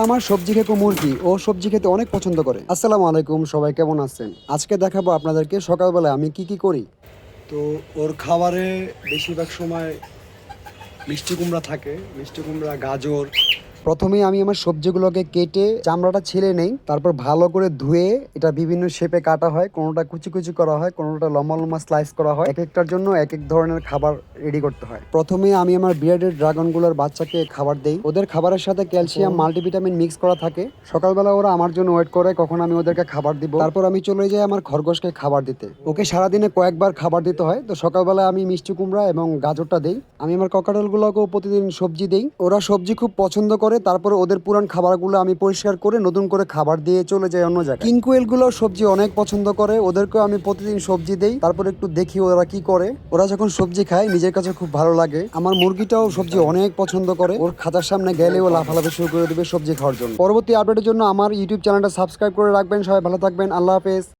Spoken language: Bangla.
আমার সবজি খেকো মুরগি ও সবজি খেতে অনেক পছন্দ করে। আসসালামু আলাইকুম, সবাই কেমন আছেন? আজকে দেখাবো আপনাদেরকে সকালবেলা আমি কি কি করি। তো ওর খাবারে বেশিরভাগ সময় মিষ্টি কুমড়া থাকে, মিষ্টি কুমড়া, গাজর। প্রথমেই আমি আমার সবজিগুলোকে কেটে চামড়াটা ছেলে নেই, তারপর ভালো করে ধুয়ে এটা বিভিন্ন শেপে কাটা হয়, কোনোটা কুচি কুচি করা হয়, কোনোটা লম্বা লম্বা স্লাইস করা হয়। এক একটার জন্য এক এক ধরনের খাবার রেডি করতে হয়। প্রথমে আমি আমার বিয়ার্ডের ড্রাগনগুলোর বাচ্চাকে খাবার দেই। ওদের খাবারের সাথে ক্যালসিয়াম মাল্টিভিটামিন মিক্স করা থাকে। সকালবেলা ওরা আমার জন্য ওয়েট করে কখন আমি ওদেরকে খাবার দিব। তারপর আমি চলে যাই আমার খরগোশকে খাবার দিতে। ওকে সারাদিনে কয়েকবার খাবার দিতে হয়। তো সকালবেলা আমি মিষ্টি কুমড়া এবং গাজরটা দেই। আমি আমার ককাটেলগুলোকেও প্রতিদিন সবজি দেই। ওরা সবজি খুব পছন্দ করে। তারপরে ওদের পুরান খাবারগুলো আমি পরিষ্কার করে নতুন করে খাবার দিয়ে চলে যাই অন্য জায়গায়। কিংকুয়েলগুলো সবজি অনেক পছন্দ করে, ওদেরকেও আমি প্রতিদিন সবজি দেই। তারপর একটু দেখি ওরা কি করে। ওরা যখন সবজি খায় নিজের কাছে খুব ভালো লাগে। আমার মুরগিটাও সবজি অনেক পছন্দ করে, ওর খাঁচার সামনে গেলে ও লাফালাফি শুরু করে দেবে সবজি খাওয়ার জন্য। পরবর্তী আপডেটের জন্য আমার ইউটিউব চ্যানেলটা সাবস্ক্রাইব করে রাখবেন। সবাই ভালো থাকবেন। আল্লাহ হাফেজ।